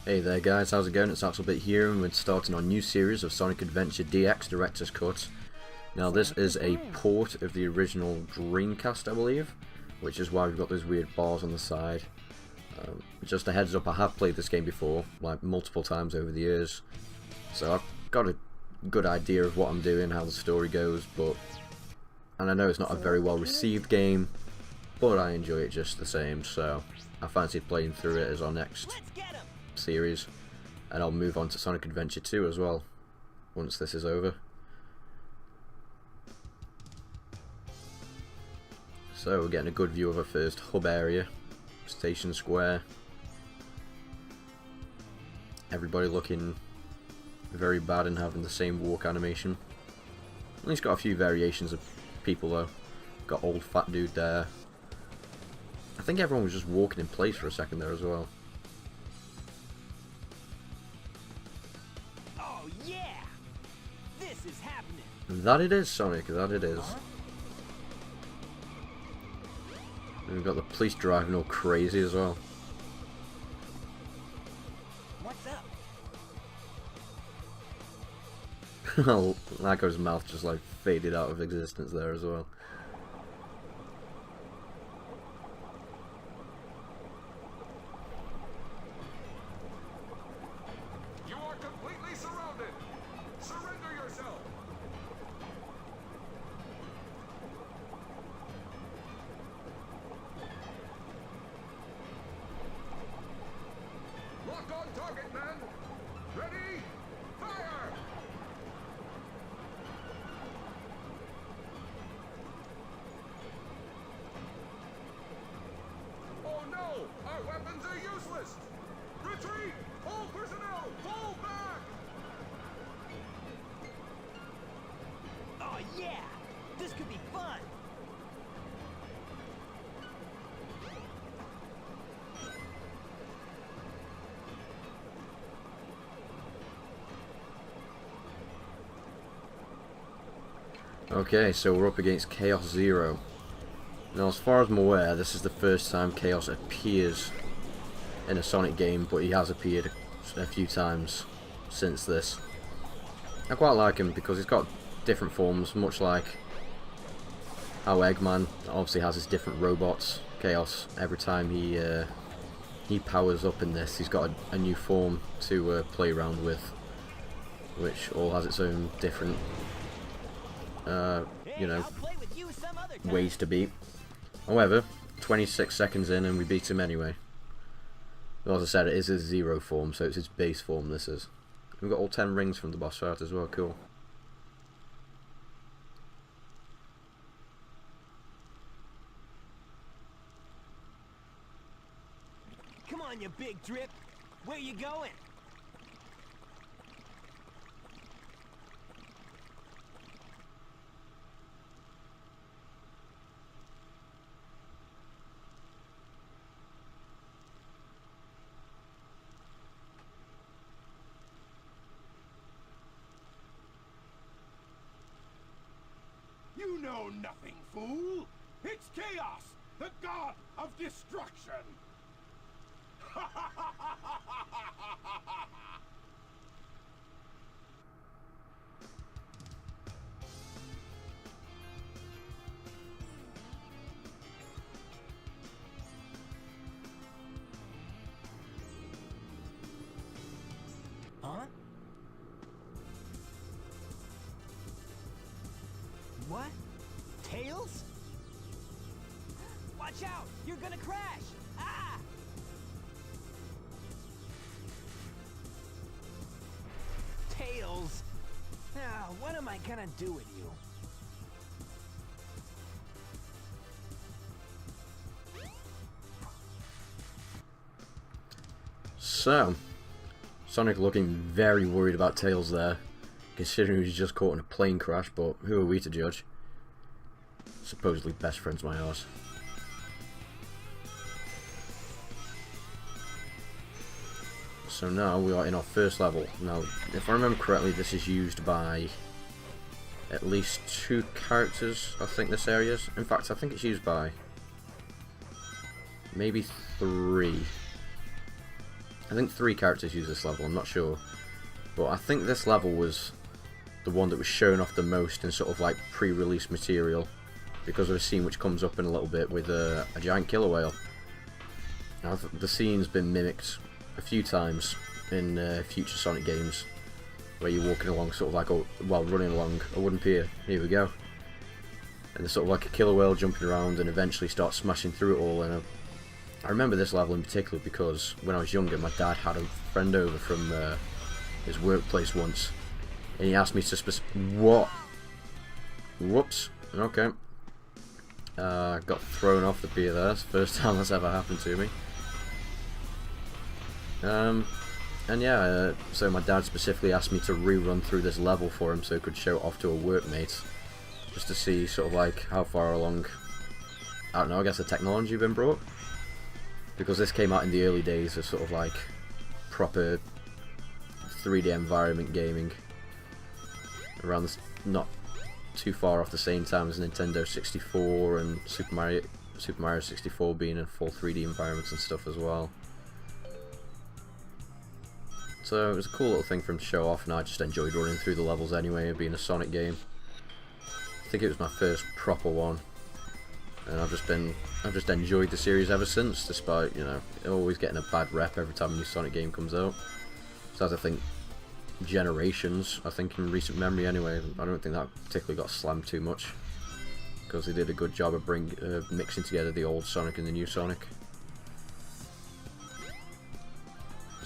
Hey there guys, how's it going? It's Axel-Bit here, and we're starting our new series of Sonic Adventure DX Director's Cut. Now this is a port of the original Dreamcast, I believe, which is why we've got those weird bars on the side. Just a heads up, I have played this game before, like multiple times over the years, so I've got a good idea of what I'm doing, how the story goes, and I know it's not a very well received game, but I enjoy it just the same, so I fancied playing through it as our next series, and I'll move on to Sonic Adventure 2 as well once this is over. So we're getting a good view of our first hub area, Station Square. Everybody looking very bad and having the same walk animation. At least got a few variations of people though. Got old fat dude there. I think everyone was just walking in place for a second there as well. That it is, Sonic, that it is. And we've got the police driving all crazy as well. What's up? Lyco's mouth just like faded out of existence there as well. You are completely surrounded. Surrender yourself. Lock on target, men! Ready? Fire! Oh no! Our weapons are useless! Retreat! All personnel! Fall back! Oh yeah! This could be fun! Okay, so we're up against Chaos Zero. Now as far as I'm aware, this is the first time Chaos appears in a Sonic game, but he has appeared a few times since this. I quite like him because he's got different forms, much like how Eggman obviously has his different robots. Chaos, every time he powers up in this, he's got a new form to play around with, which all has its own different you know, ways to beat. However, 26 seconds in and we beat him anyway. Well, as I said, it is his Zero form, so it's his base form this is. We've got all 10 rings from the boss fight as well, cool. Come on, you big drip! Where you going? You know nothing, fool! It's Chaos, the god of destruction! Huh? What? Tails? Watch out! You're gonna crash! Ah! Tails! Now, what am I gonna do with you? So, Sonic looking very worried about Tails there, considering he's just caught in a plane crash, but who are we to judge? Supposedly best friends my arse. So now we are in our first level. Now, if I remember correctly, this is used by at least 2 characters, I think this area is. In fact, I think it's used by maybe 3. I think 3 characters use this level, I'm not sure. But I think this level was the one that was shown off the most in sort of like pre-release material, because of a scene which comes up in a little bit with a giant killer whale. Now, the scene's been mimicked a few times in future Sonic games, where you're walking along sort of like, running along a wooden pier. Here we go. And there's sort of like a killer whale jumping around and eventually starts smashing through it all. And I remember this level in particular because when I was younger, my dad had a friend over from his workplace once, and he asked me to what? Whoops. Okay. Got thrown off the pier there. It's the first time that's ever happened to me. And yeah, so my dad specifically asked me to rerun through this level for him so he could show it off to a workmate, just to see sort of like how far along, I don't know, I guess the technology had been brought, because this came out in the early days of sort of like proper 3D environment gaming, around this, not too far off the same time as Nintendo 64 and Super Mario 64 being in full 3D environments and stuff as well. So it was a cool little thing for him to show off, and I just enjoyed running through the levels anyway, it being a Sonic game. I think it was my first proper one, and I've just enjoyed the series ever since, despite, you know, always getting a bad rep every time a new Sonic game comes out. So as I think Generations, I think in recent memory anyway, I don't think that particularly got slammed too much, because they did a good job of mixing together the old Sonic and the new Sonic.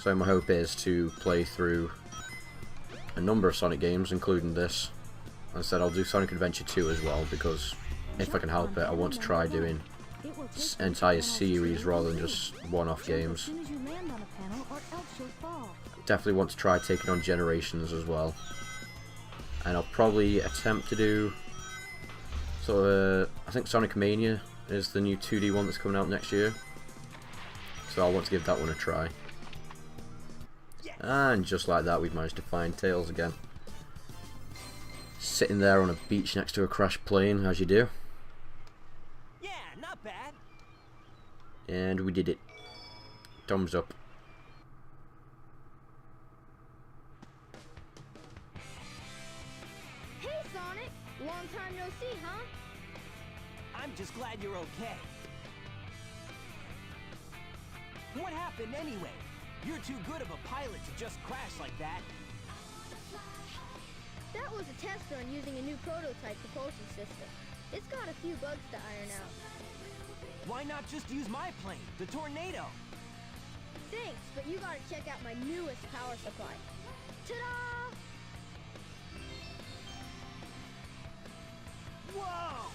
So my hope is to play through a number of Sonic games, including this. As I said, I'll do Sonic Adventure 2 as well, because if I can help it, I want to try doing entire series rather than just one-off games. Definitely want to try taking on Generations as well. And I'll probably attempt to do sort of, I think Sonic Mania is the new 2D one that's coming out next year. So I want to give that one a try. And just like that, we've managed to find Tails again. Sitting there on a beach next to a crashed plane, as you do. Yeah, not bad. And we did it. Thumbs up. Hey, Sonic! Long time no see, huh? I'm just glad you're okay. What happened anyway? You're too good of a pilot to just crash like that. That was a test run using a new prototype propulsion system. It's got a few bugs to iron out. Why not just use my plane, the Tornado? Thanks, but you gotta check out my newest power supply. Ta-da! Whoa!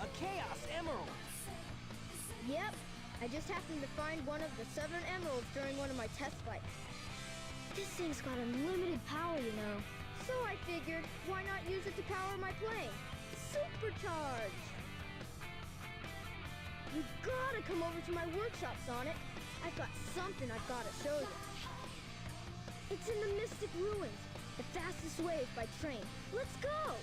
A Chaos Emerald! Yep, I just happened to find one of the 7 emeralds during one of my test flights. This thing's got unlimited power, you know. So I figured, why not use it to power my plane? Supercharge! You gotta come over to my workshop, Sonic. I've got something I've gotta show you. It's in the Mystic Ruins, the fastest way is by train. Let's go!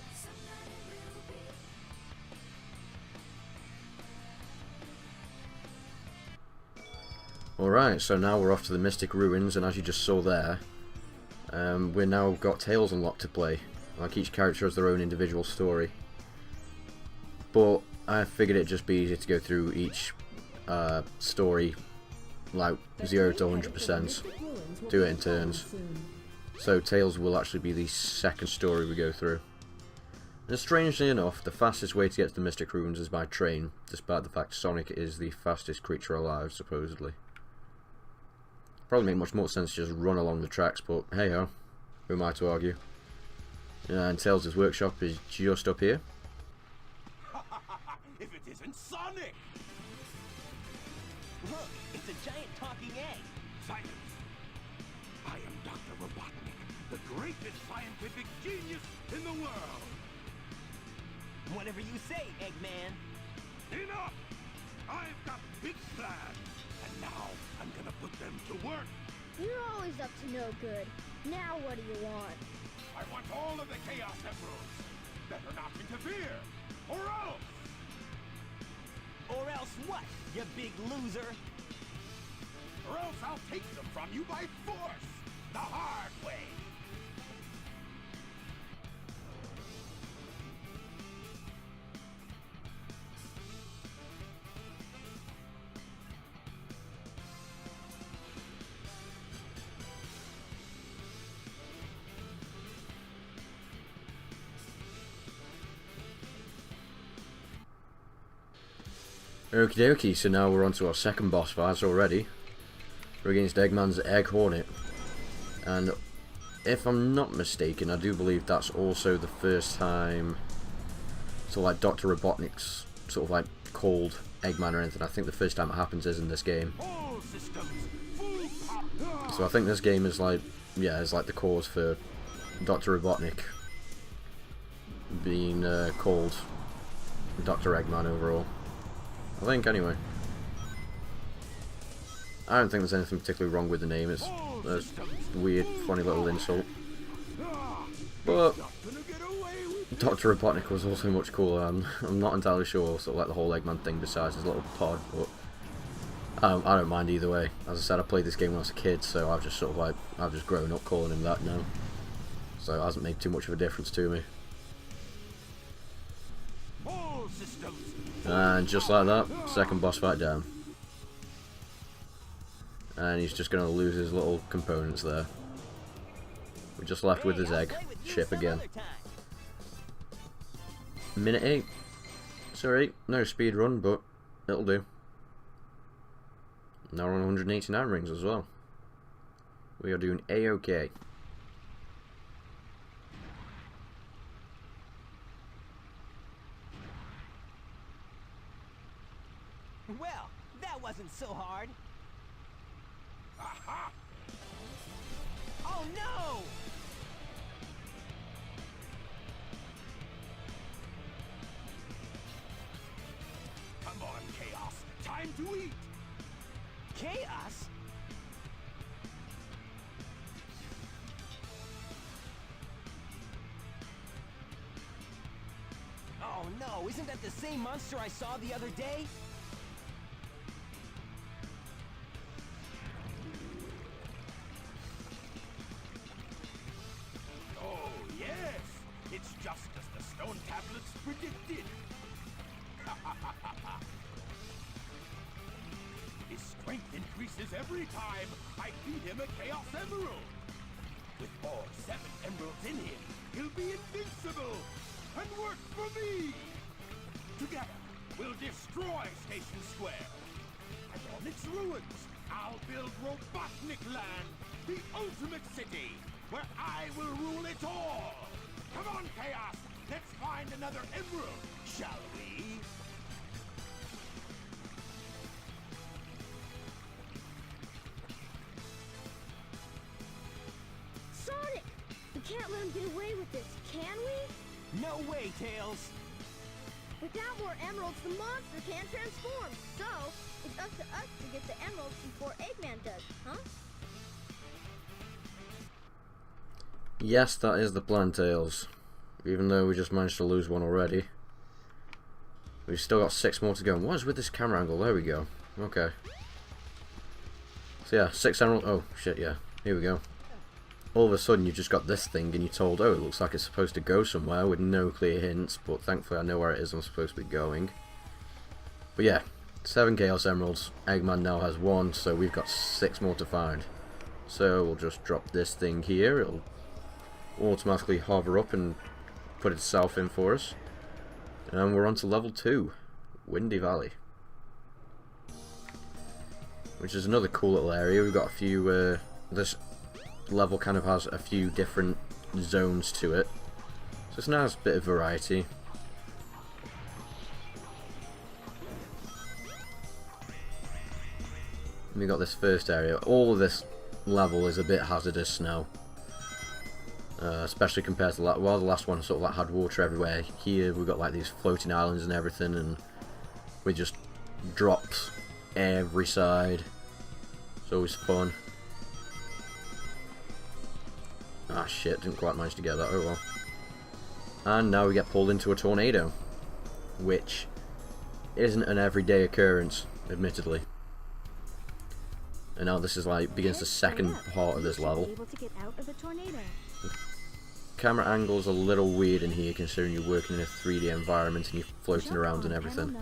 Alright, so now we're off to the Mystic Ruins, and as you just saw there, we've now got Tails unlocked to play. Like, each character has their own individual story. But I figured it'd just be easier to go through each story, like 0 to 100%, do it in turns. So Tails will actually be the second story we go through. And strangely enough, the fastest way to get to the Mystic Ruins is by train, despite the fact Sonic is the fastest creature alive, supposedly. Probably make much more sense to just run along the tracks, but hey ho, who am I to argue? And Tails' workshop is just up here. If it isn't Sonic! Look, it's a giant talking egg. Silence! I am Dr. Robotnik, the greatest scientific genius in the world! Whatever you say, Eggman. Enough! I've got big plans, and now I'm gonna put them to work. You're always up to no good. Now what do you want? I want all of the Chaos Emeralds. Better not interfere, or else! Or else what, you big loser? Or else I'll I'll take them from you by force, the hard way. Okie dokie, so now we're on to our second boss fight already. We're against Eggman's Egg Hornet. And if I'm not mistaken, I do believe that's also the first time sort of like Dr. Robotnik's sort of like called Eggman or anything. I think the first time it happens is in this game. All systems, full power. So I think this game is like, yeah, is like the cause for Dr. Robotnik being called Dr. Eggman overall. I think, anyway. I don't think there's anything particularly wrong with the name. It's a weird, funny little insult. But Dr. Robotnik was also much cooler. I'm not entirely sure, sort of like the whole Eggman thing besides his little pod, but I don't mind either way. As I said, I played this game when I was a kid, so I've just sort of like, I've just grown up calling him that now. So it hasn't made too much of a difference to me. And just like that, second boss fight down. And he's just going to lose his little components there. We're just left with his egg chip again. Minute 8. Sorry, no speed run, but it'll do. Now we're on 189 rings as well. We are doing A-OK. Well, that wasn't so hard. Aha! Oh no! Come on, Chaos. Time to eat. Chaos? Oh no, isn't that the same monster I saw the other day? Oh, yes. It's just as the stone tablets predicted. His strength increases every time I feed him a Chaos Emerald. With all 7 emeralds in him, he'll be invincible and work for me. Together, we'll destroy Station Square. And on its ruins, I'll build Robotnik Land, the ultimate city, where I will rule it all. Come on, Chaos. Let's find another emerald, shall we? Sonic! We can't let him get away with this, can we? No way, Tails! Without more emeralds, the monster can't transform. So, it's up to us to get the emeralds before Eggman does, huh? Yes, that is the plan, Tails. Even though we just managed to lose one already. We've still got 6 more to go. And what is with this camera angle? There we go. Okay. So yeah, 6 emeralds. Oh, shit, yeah. Here we go. All of a sudden you've just got this thing and you're told, oh, it looks like it's supposed to go somewhere with no clear hints, but thankfully I know where it is I'm supposed to be going. But yeah, 7 Chaos Emeralds. Eggman now has 1, so we've got 6 more to find. So we'll just drop this thing here. It'll automatically hover up and put itself in for us. And we're on to level 2, Windy Valley. Which is another cool little area. We've got a few, this level kind of has a few different zones to it. So it's a nice bit of variety. We got this first area. All of this level is a bit hazardous now. Especially compared to the last one sort of like had water everywhere. Here we've got like these floating islands and everything, and we just drops every side. It's always fun. Ah shit, didn't quite manage to get that, oh well. And now we get pulled into a tornado, which isn't an everyday occurrence, admittedly. And now this is like begins the second part of this level. Camera angle's a little weird in here considering you're working in a 3D environment and you're floating around and everything.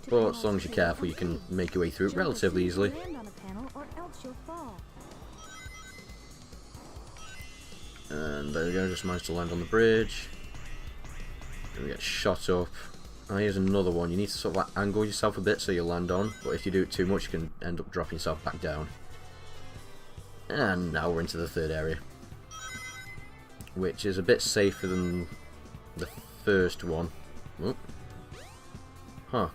But as long as you're careful, you can make your way through it relatively easily. And there we go, just managed to land on the bridge. And we get shot up. Oh, here's another one. You need to sort of like angle yourself a bit so you land on, but if you do it too much, you can end up dropping yourself back down. And now we're into the third area, which is a bit safer than the first one. Oh. Huh.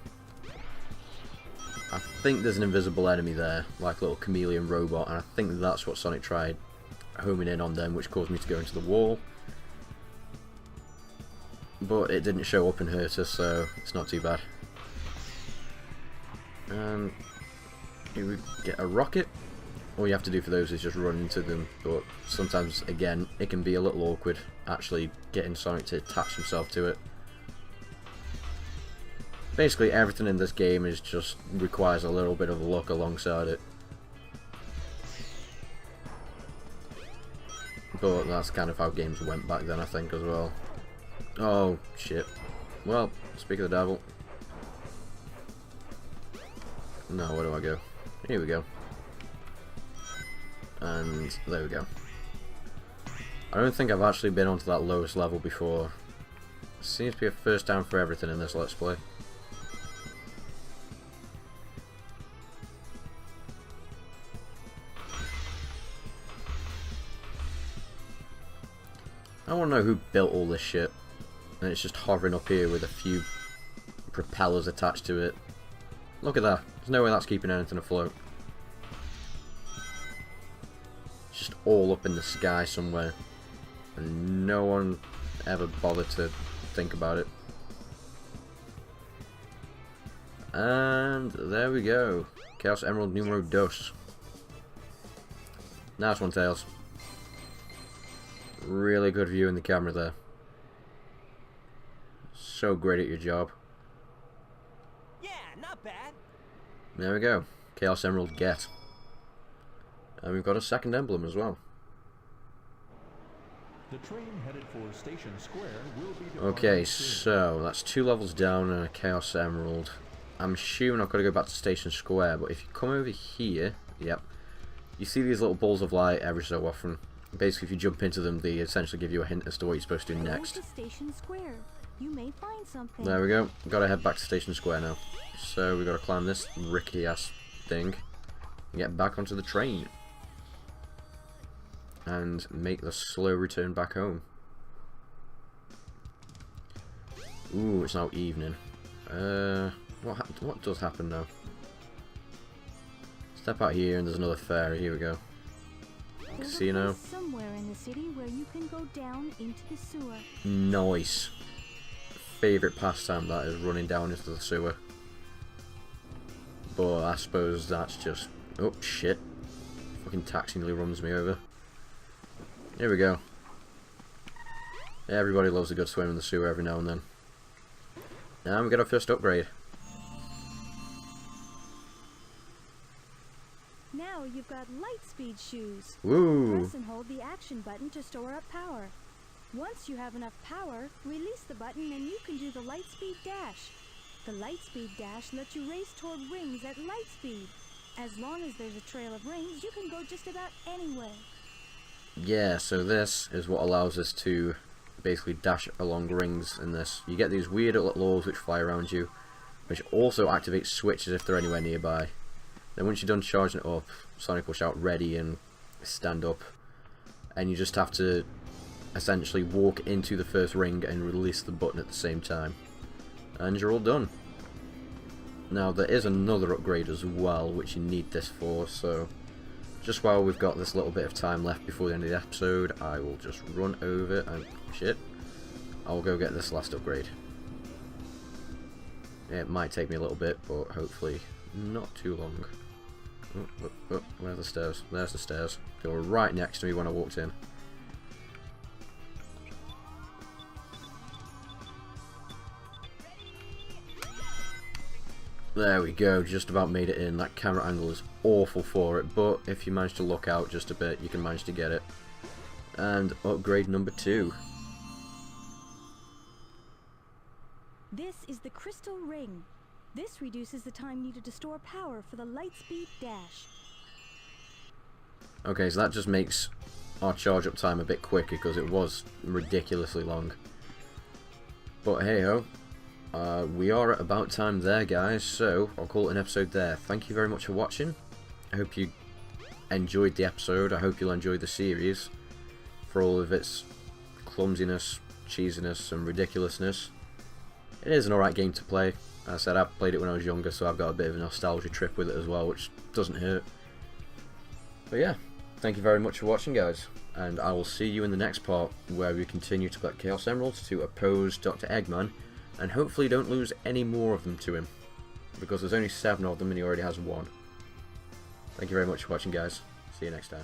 I think there's an invisible enemy there, like a little chameleon robot, and I think that's what Sonic tried homing in on them, which caused me to go into the wall. But it didn't show up and hurt us, so it's not too bad. And here we get a rocket. All you have to do for those is just run into them, but sometimes, again, it can be a little awkward actually getting Sonic to attach himself to it. Basically, everything in this game is just requires a little bit of luck alongside it. But that's kind of how games went back then, I think, as well. Oh, shit. Well, speak of the devil. No, where do I go? Here we go. And there we go. I don't think I've actually been onto that lowest level before. Seems to be a first time for everything in this Let's Play. I want to know who built all this shit. And it's just hovering up here with a few propellers attached to it. Look at that. There's no way that's keeping anything afloat. It's just all up in the sky somewhere. And no one ever bothered to think about it. And there we go. Chaos Emerald numero dos. Nice one, Tails. Really good view in the camera there. So great at your job. Yeah, not bad. There we go. Chaos Emerald get. And we've got a second emblem as well. The train headed for Station Square will be Okay, so that's 2 levels down and a Chaos Emerald. I'm assuming I've got to go back to Station Square, but if you come over here, yep, you see these little balls of light every so often. Basically, if you jump into them, they essentially give you a hint as to what you're supposed to do next. Station Square. You may find something. There we go. Gotta head back to Station Square now. So we gotta climb this rickety ass thing and get back onto the train and make the slow return back home. Ooh, it's now evening. What does happen now? Step out here and there's another ferry. Here we go. Casino. Somewhere in the city where you can go down into the sewer. Nice. Favourite pastime, that is, running down into the sewer. But I suppose that's just... Oh, shit. Fucking taxi nearly runs me over. Here we go. Everybody loves a good swim in the sewer every now and then. And we got our first upgrade. Now you've got light speed shoes. Woo! Press and hold the action button to store up power. Once you have enough power, release the button and you can do the light speed dash. The light speed dash lets you race toward rings at light speed. As long as there's a trail of rings, you can go just about anywhere. Yeah, so this is what allows us to basically dash along rings in this. You get these weird little laws which fly around you, which also activate switches if they're anywhere nearby. Then once you're done charging it up, Sonic will shout ready and stand up. And you just have to essentially walk into the first ring and release the button at the same time. And you're all done. Now there is another upgrade as well which you need this for, so just while we've got this little bit of time left before the end of the episode, I will just run over and shit. I'll go get this last upgrade. It might take me a little bit, but hopefully not too long. Oh, where's the stairs? There's the stairs. They were right next to me when I walked in. There we go, just about made it in. That camera angle is awful for it, but if you manage to look out just a bit, you can manage to get it. And upgrade number 2. This is the crystal ring. This reduces the time needed to store power for the Lightspeed Dash. Okay, so that just makes our charge up time a bit quicker because it was ridiculously long. But hey ho, we are at about time there, guys, so I'll call it an episode there. Thank you very much for watching. I hope you enjoyed the episode. I hope you'll enjoy the series for all of its clumsiness, cheesiness and ridiculousness. It is an alright game to play. As I said, I played it when I was younger, so I've got a bit of a nostalgia trip with it as well, which doesn't hurt. But yeah, thank you very much for watching, guys, and I will see you in the next part, where we continue to collect Chaos Emeralds to oppose Dr. Eggman, and hopefully don't lose any more of them to him, because there's only 7 of them and he already has 1. Thank you very much for watching, guys. See you next time.